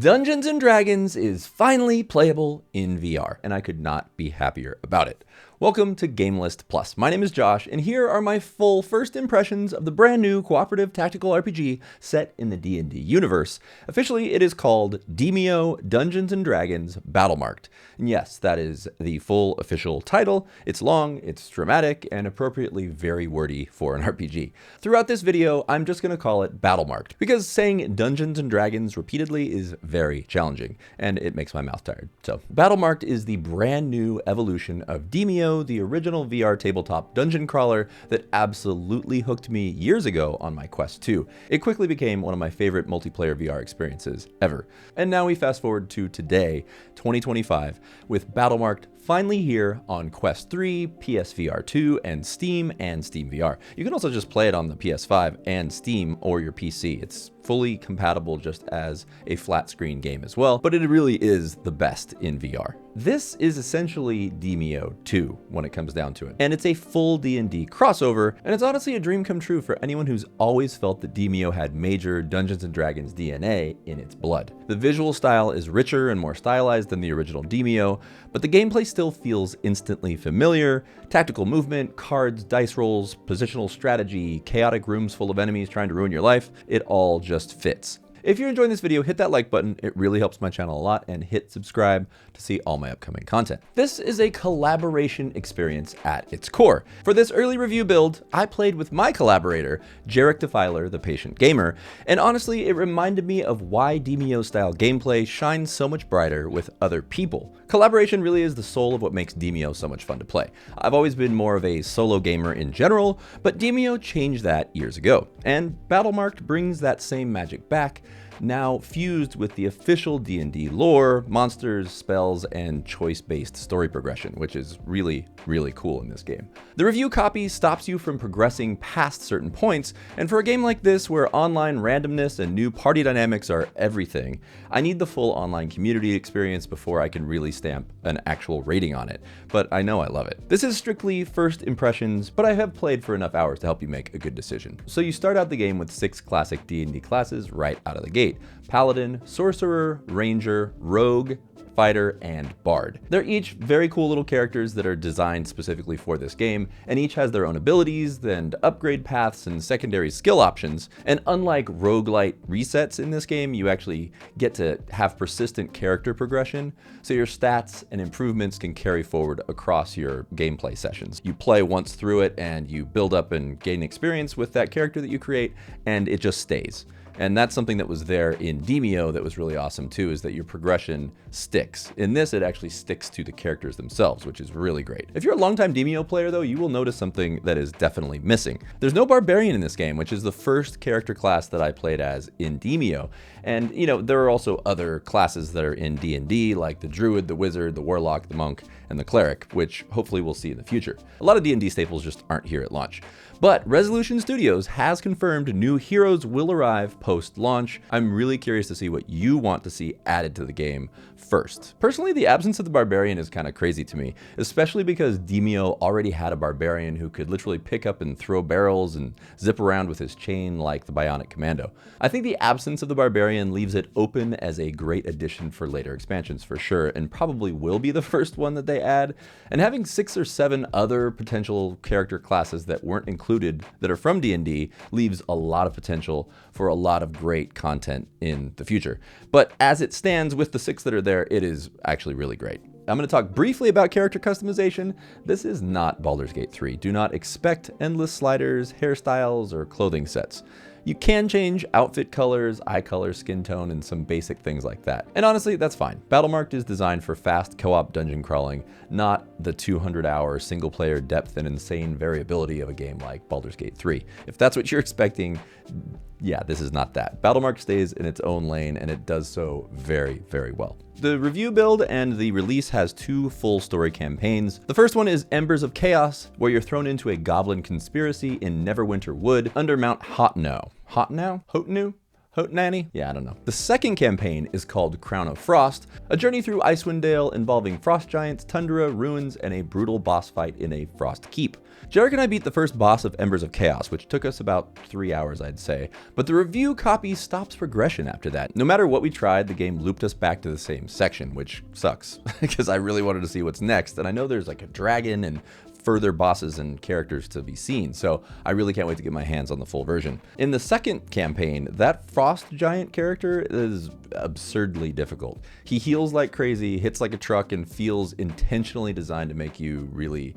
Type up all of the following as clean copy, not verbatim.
Dungeons & Dragons is finally playable in VR, and I could not be happier about it. Welcome to GameList Plus. My name is Josh, and here are my full first impressions of the brand new cooperative tactical RPG set in the D&D universe. Officially, it is called Demeo Dungeons & Dragons Battlemarked. And yes, that is the full official title. It's long, it's dramatic, and appropriately very wordy for an RPG. Throughout this video, I'm just going to call it Battlemarked, because saying Dungeons & Dragons repeatedly is very challenging, and it makes my mouth tired. So, Battlemarked is the brand new evolution of Demeo, the original VR tabletop dungeon crawler that absolutely hooked me years ago on my Quest 2. It quickly became one of my favorite multiplayer VR experiences ever. And now we fast forward to today, 2025, with Battlemarked finally here on Quest 3, PSVR 2, and Steam VR. You can also just play it on the PS5 and Steam or your PC. It's fully compatible just as a flat screen game as well, but it really is the best in VR. This is essentially Demeo 2 when it comes down to it, and it's a full D&D crossover, and it's honestly a dream come true for anyone who's always felt that Demeo had major Dungeons & Dragons DNA in its blood. The visual style is richer and more stylized than the original Demeo, but the gameplay still feels instantly familiar. Tactical movement, cards, dice rolls, positional strategy, chaotic rooms full of enemies trying to ruin your life, it all just fits. If you're enjoying this video, hit that like button. It really helps my channel a lot, and hit subscribe to see all my upcoming content. This is a collaboration experience at its core. For this early review build, I played with my collaborator, Jarek Defiler, the Patient Gamer, and honestly, it reminded me of why Demeo-style gameplay shines so much brighter with other people. Collaboration really is the soul of what makes Demeo so much fun to play. I've always been more of a solo gamer in general, but Demeo changed that years ago, and Battlemarked brings that same magic back, now fused with the official D&D lore, monsters, spells, and choice-based story progression, which is really, really cool in this game. The review copy stops you from progressing past certain points, and for a game like this where online randomness and new party dynamics are everything, I need the full online community experience before I can really stamp an actual rating on it, but I know I love it. This is strictly first impressions, but I have played for enough hours to help you make a good decision. So you start out the game with 6 classic D&D classes right out of the gate: Paladin, Sorcerer, Ranger, Rogue, Fighter, and Bard. They're each very cool little characters that are designed specifically for this game, and each has their own abilities and upgrade paths and secondary skill options. And unlike roguelite resets in this game, you actually get to have persistent character progression, so your stats and improvements can carry forward across your gameplay sessions. You play once through it and you build up and gain experience with that character that you create, and it just stays. And that's something that was there in Demeo that was really awesome too, is that your progression sticks. In this, it actually sticks to the characters themselves, which is really great. If you're a longtime Demeo player though, you will notice something that is definitely missing. There's no Barbarian in this game, which is the first character class that I played as in Demeo. And you know, there are also other classes that are in D&D, like the Druid, the Wizard, the Warlock, the Monk, and the Cleric, which hopefully we'll see in the future. A lot of D&D staples just aren't here at launch. But Resolution Studios has confirmed new heroes will arrive post-launch. I'm really curious to see what you want to see added to the game first. Personally, the absence of the Barbarian is kind of crazy to me, especially because Demeo already had a Barbarian who could literally pick up and throw barrels and zip around with his chain like the Bionic Commando. I think the absence of the Barbarian leaves it open as a great addition for later expansions for sure, and probably will be the first one that they add. And having 6 or 7 other potential character classes that weren't included that are from D&D leaves a lot of potential for a lot of great content in the future. But as it stands with the 6 that are there, it is actually really great. I'm going to talk briefly about character customization. This is not Baldur's Gate 3. Do not expect endless sliders, hairstyles, or clothing sets. You can change outfit colors, eye color, skin tone, and some basic things like that. And honestly, that's fine. Battlemarked is designed for fast co-op dungeon crawling, not the 200-hour single-player depth and insane variability of a game like Baldur's Gate 3. If that's what you're expecting, yeah, this is not that. Battlemarked stays in its own lane, and it does so very, very well. The review build and the release has 2 full story campaigns. The first one is Embers of Chaos, where you're thrown into a goblin conspiracy in Neverwinter Wood under Mount Hotno. Hotno? Hootenanny? Yeah, I don't know. The second campaign is called Crown of Frost, a journey through Icewind Dale involving frost giants, tundra, ruins, and a brutal boss fight in a frost keep. Jarek and I beat the first boss of Embers of Chaos, which took us about 3 hours, I'd say, but the review copy stops progression after that. No matter what we tried, the game looped us back to the same section, which sucks, because I really wanted to see what's next, and I know there's like a dragon and further bosses and characters to be seen, so I really can't wait to get my hands on the full version. In the second campaign, that frost giant character is absurdly difficult. He heals like crazy, hits like a truck, and feels intentionally designed to make you really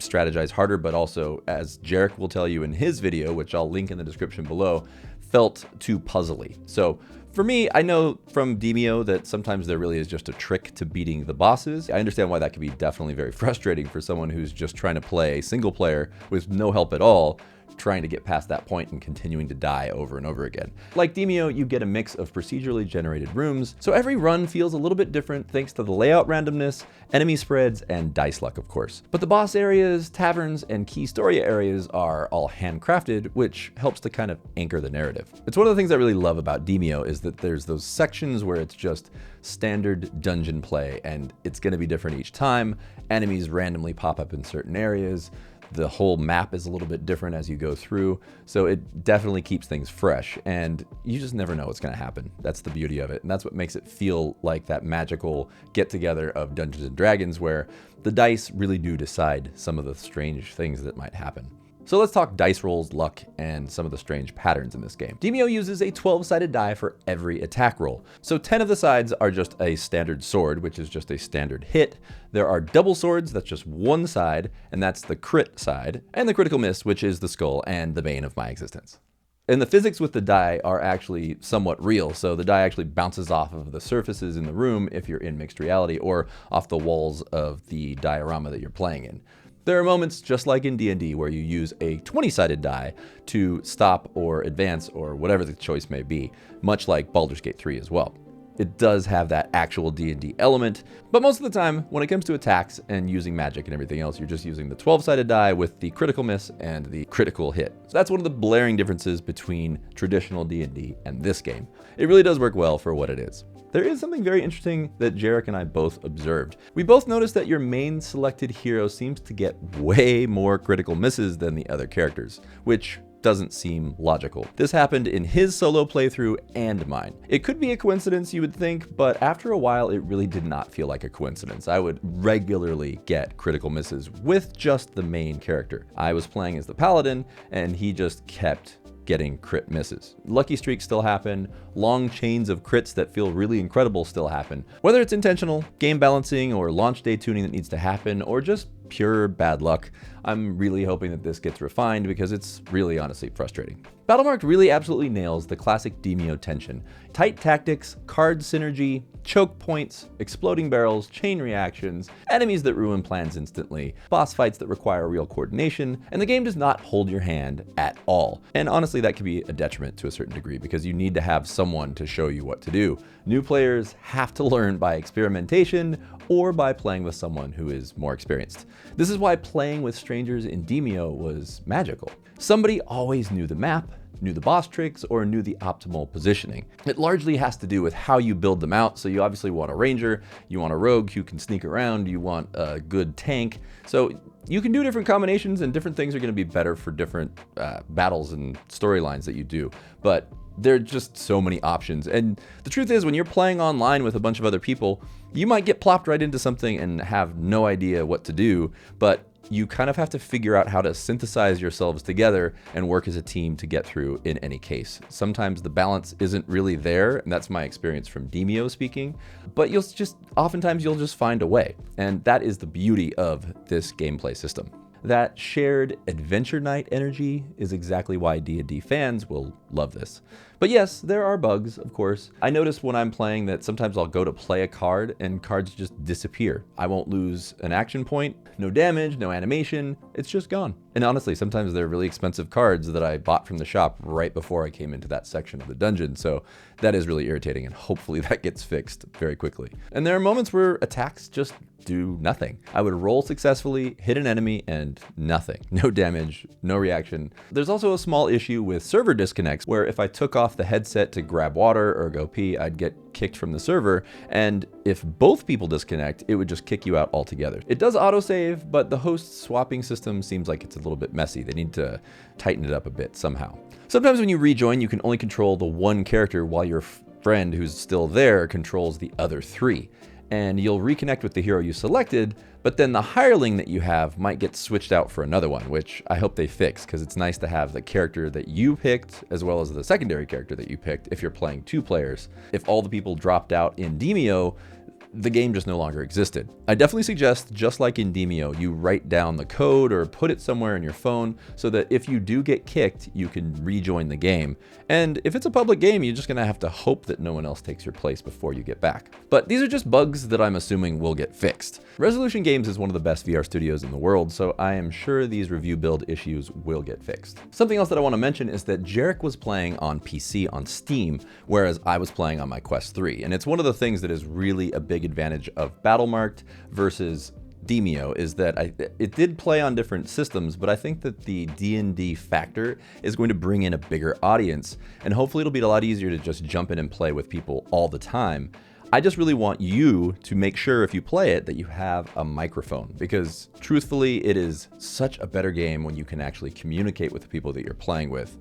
strategize harder, but also, as Jarek will tell you in his video, which I'll link in the description below, felt too puzzly. So for me, I know from Demeo that sometimes there really is just a trick to beating the bosses. I understand why that can be definitely very frustrating for someone who's just trying to play a single player with no help at all, trying to get past that point and continuing to die over and over again. Like Demeo, you get a mix of procedurally generated rooms, so every run feels a little bit different thanks to the layout randomness, enemy spreads, and dice luck, of course. But the boss areas, taverns, and key story areas are all handcrafted, which helps to kind of anchor the narrative. It's one of the things I really love about Demeo is that there's those sections where it's just standard dungeon play, and it's going to be different each time. Enemies randomly pop up in certain areas. The whole map is a little bit different as you go through, so it definitely keeps things fresh, and you just never know what's going to happen. That's the beauty of it, and that's what makes it feel like that magical get-together of Dungeons & Dragons, where the dice really do decide some of the strange things that might happen. So let's talk dice rolls, luck, and some of the strange patterns in this game. Demeo uses a 12-sided die for every attack roll. So 10 of the sides are just a standard sword, which is just a standard hit. There are double swords, that's just one side, and that's the crit side, and the critical miss, which is the skull and the bane of my existence. And the physics with the die are actually somewhat real, so the die actually bounces off of the surfaces in the room if you're in mixed reality, or off the walls of the diorama that you're playing in. There are moments, just like in D&D, where you use a 20-sided die to stop or advance or whatever the choice may be, much like Baldur's Gate 3 as well. It does have that actual D&D element, but most of the time, when it comes to attacks and using magic and everything else, you're just using the 12-sided die with the critical miss and the critical hit. So that's one of the blaring differences between traditional D&D and this game. It really does work well for what it is. There is something very interesting that Jarek and I both observed. We both noticed that your main selected hero seems to get way more critical misses than the other characters, which doesn't seem logical. This happened in his solo playthrough and mine. It could be a coincidence, you would think, but after a while, it really did not feel like a coincidence. I would regularly get critical misses with just the main character. I was playing as the paladin, and he just kept getting crit misses. Lucky streaks still happen, long chains of crits that feel really incredible still happen. Whether it's intentional, game balancing, or launch day tuning that needs to happen, or just pure bad luck, I'm really hoping that this gets refined because it's really honestly frustrating. Battlemarked really absolutely nails the classic Demeo tension. Tight tactics, card synergy, choke points, exploding barrels, chain reactions, enemies that ruin plans instantly, boss fights that require real coordination, and the game does not hold your hand at all. And honestly, that can be a detriment to a certain degree because you need to have someone to show you what to do. New players have to learn by experimentation or by playing with someone who is more experienced. This is why playing with strangers in Demeo was magical. Somebody always knew the map, knew the boss tricks, or knew the optimal positioning. It largely has to do with how you build them out. So you obviously want a ranger, you want a rogue who can sneak around, you want a good tank. So you can do different combinations, and different things are going to be better for different battles and storylines that you do. But there are just so many options. And the truth is, when you're playing online with a bunch of other people, you might get plopped right into something and have no idea what to do, but you kind of have to figure out how to synthesize yourselves together and work as a team to get through in any case. Sometimes the balance isn't really there, and that's my experience from Demeo speaking, but oftentimes you'll just find a way. And that is the beauty of this gameplay system. That shared adventure night energy is exactly why D&D fans will love this. But yes, there are bugs, of course. I notice when I'm playing that sometimes I'll go to play a card and cards just disappear. I won't lose an action point, no damage, no animation, it's just gone. And honestly, sometimes they're really expensive cards that I bought from the shop right before I came into that section of the dungeon, so that is really irritating, and hopefully that gets fixed very quickly. And there are moments where attacks just do nothing. I would roll successfully, hit an enemy, and nothing. No damage, no reaction. There's also a small issue with server disconnects, where if I took off off the headset to grab water or go pee, I'd get kicked from the server, and if both people disconnect, it would just kick you out altogether. It does autosave, but the host swapping system seems like it's a little bit messy. They need to tighten it up a bit somehow. Sometimes when you rejoin, you can only control the one character while your friend who's still there controls the other 3. And you'll reconnect with the hero you selected, but then the hireling that you have might get switched out for another one, which I hope they fix, because it's nice to have the character that you picked as well as the secondary character that you picked if you're playing 2 players. If all the people dropped out in Demeo, the game just no longer existed. I definitely suggest, just like in Demeo, you write down the code or put it somewhere in your phone so that if you do get kicked, you can rejoin the game. And if it's a public game, you're just gonna have to hope that no one else takes your place before you get back. But these are just bugs that I'm assuming will get fixed. Resolution Games is one of the best VR studios in the world, so I am sure these review build issues will get fixed. Something else that I want to mention is that Jarek was playing on PC on Steam, whereas I was playing on my Quest 3. And it's one of the things that is really a big advantage of Battlemarked versus Demeo, is that it did play on different systems, but I think that the D&D factor is going to bring in a bigger audience, and hopefully it'll be a lot easier to just jump in and play with people all the time. I just really want you to make sure if you play it that you have a microphone, because truthfully, it is such a better game when you can actually communicate with the people that you're playing with.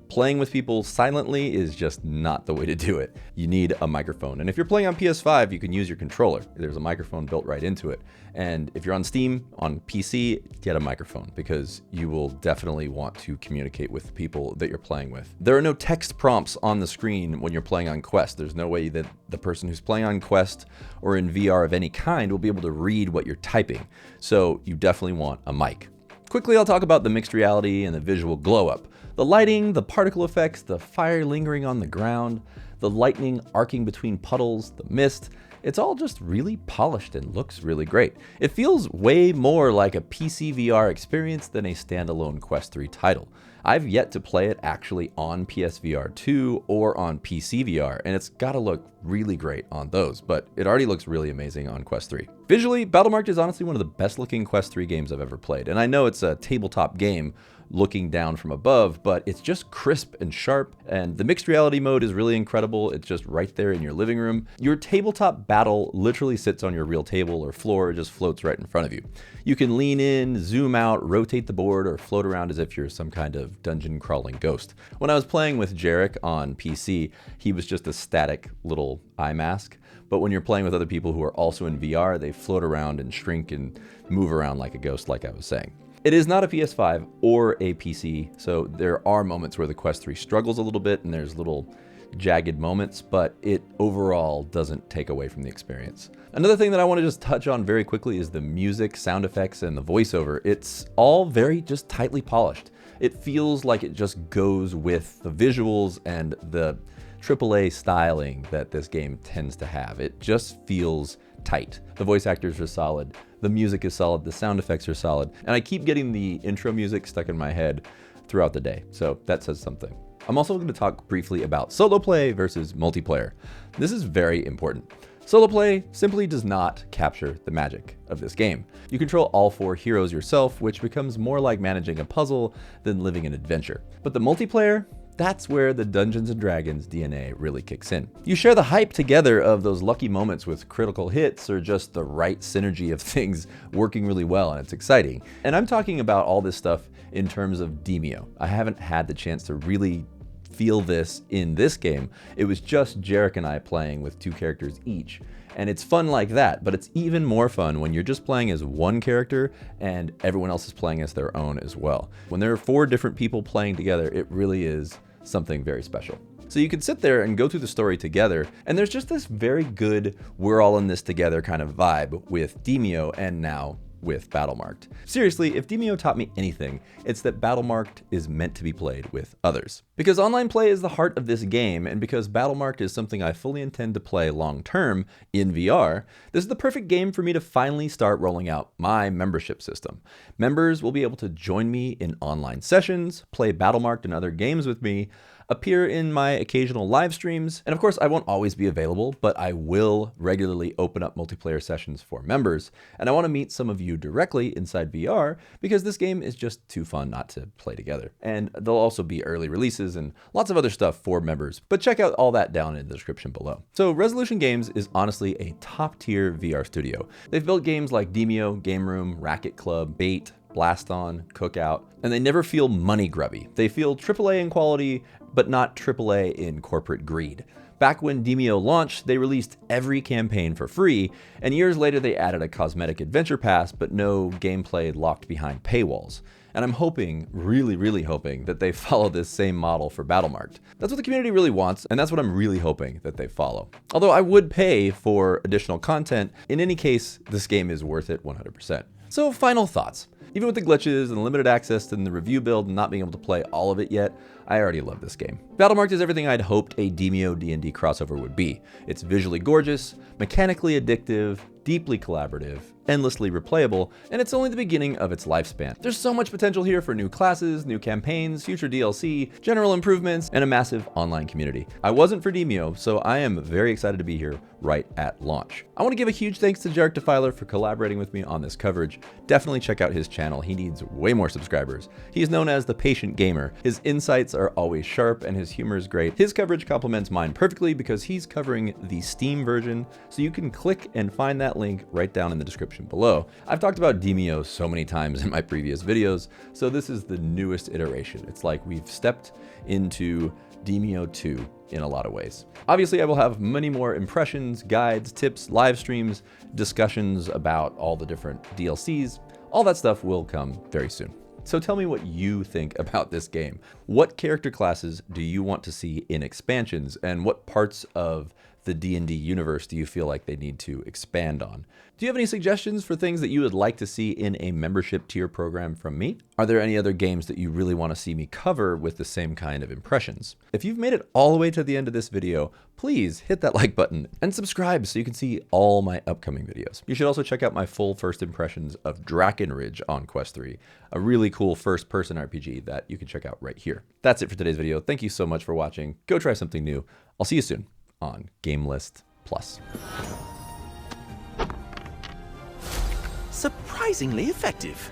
Playing with people silently is just not the way to do it. You need a microphone. And if you're playing on PS5, you can use your controller. There's a microphone built right into it. And if you're on Steam, on PC, get a microphone, because you will definitely want to communicate with the people that you're playing with. There are no text prompts on the screen when you're playing on Quest. There's no way that the person who's playing on Quest or in VR of any kind will be able to read what you're typing. So you definitely want a mic. Quickly, I'll talk about the mixed reality and the visual glow up. The lighting, the particle effects, the fire lingering on the ground, the lightning arcing between puddles, the mist, it's all just really polished and looks really great. It feels way more like a PC VR experience than a standalone Quest 3 title. I've yet to play it actually on PSVR 2 or on PC VR, and it's gotta look really great on those, but it already looks really amazing on Quest 3. Visually, Battlemarked is honestly one of the best looking Quest 3 games I've ever played, and I know it's a tabletop game looking down from above, but it's just crisp and sharp, and the mixed reality mode is really incredible. It's just right there in your living room. Your tabletop battle literally sits on your real table or floor, it just floats right in front of you. You can lean in, zoom out, rotate the board, or float around as if you're some kind of dungeon crawling ghost. When I was playing with Jarek on PC, he was just a static little eye mask, but when you're playing with other people who are also in VR, they float around and shrink and move around like a ghost, like I was saying. It is not a PS5 or a PC, so there are moments where the Quest 3 struggles a little bit and there's little jagged moments, but it overall doesn't take away from the experience. Another thing that I want to just touch on very quickly is the music, sound effects, and the voiceover. It's all very just tightly polished. It feels like it just goes with the visuals and the AAA styling that this game tends to have. It just feels tight. The voice actors are solid, the music is solid, the sound effects are solid, and I keep getting the intro music stuck in my head throughout the day, so that says something. I'm also going to talk briefly about solo play versus multiplayer. This is very important. Solo play simply does not capture the magic of this game. You control all 4 heroes yourself, which becomes more like managing a puzzle than living an adventure. But the multiplayer, that's where the Dungeons & Dragons DNA really kicks in. You share the hype together of those lucky moments with critical hits or just the right synergy of things working really well, and it's exciting. And I'm talking about all this stuff in terms of Demeo. I haven't had the chance to really feel this in this game. It was just Jarek and I playing with 2 characters each. And it's fun like that, but it's even more fun when you're just playing as one character and everyone else is playing as their own as well. When there are 4 different people playing together, it really is something very special. So you can sit there and go through the story together, and there's just this very good, we're all in this together kind of vibe with Demeo and now with Battlemarked. Seriously, if Demeo taught me anything, it's that Battlemarked is meant to be played with others. Because online play is the heart of this game, and because Battlemarked is something I fully intend to play long term in VR, this is the perfect game for me to finally start rolling out my membership system. Members will be able to join me in online sessions, play Battlemarked and other games with me, appear in my occasional live streams, and of course I won't always be available, but I will regularly open up multiplayer sessions for members, and I want to meet some of you directly inside VR because this game is just too fun not to play together. And there'll also be early releases and lots of other stuff for members, but check out all that down in the description below. So Resolution Games is honestly a top tier VR studio. They've built games like Demeo, Game Room, Racket Club, Bait, Blast On, Cookout, and they never feel money grubby. They feel AAA in quality, but not AAA in corporate greed. Back when Demeo launched, they released every campaign for free, and years later they added a cosmetic adventure pass, but no gameplay locked behind paywalls. And I'm hoping, really hoping, that they follow this same model for Battlemarked. That's what the community really wants, and that's what I'm really hoping that they follow. Although I would pay for additional content, in any case, this game is worth it 100%. So final thoughts. Even with the glitches and the limited access and the review build and not being able to play all of it yet, I already love this game. Battlemarked is everything I'd hoped a Demeo D&D crossover would be. It's visually gorgeous, mechanically addictive, deeply collaborative, endlessly replayable, and it's only the beginning of its lifespan. There's so much potential here for new classes, new campaigns, future DLC, general improvements, and a massive online community. I wasn't for Demeo, so I am very excited to be here right at launch. I want to give a huge thanks to Jarek Defiler for collaborating with me on this coverage. Definitely check out his channel. He needs way more subscribers. He is known as the Patient Gamer. His insights are always sharp and his humor is great. His coverage complements mine perfectly because he's covering the Steam version, so you can click and find that link right down in the description below. I've talked about Demeo so many times in my previous videos, so this is the newest iteration. It's like we've stepped into Demeo 2 in a lot of ways. Obviously, I will have many more impressions, guides, tips, live streams, discussions about all the different DLCs. All that stuff will come very soon. So tell me what you think about this game. What character classes do you want to see in expansions, and what parts of the D&D universe do you feel like they need to expand on? Do you have any suggestions for things that you would like to see in a membership tier program from me? Are there any other games that you really want to see me cover with the same kind of impressions? If you've made it all the way to the end of this video, please hit that like button and subscribe so you can see all my upcoming videos. You should also check out my full first impressions of Drakenridge on Quest 3, a really cool first-person RPG that you can check out right here. That's it for today's video. Thank you so much for watching. Go try something new. I'll see you soon on GameList Plus. Surprisingly effective.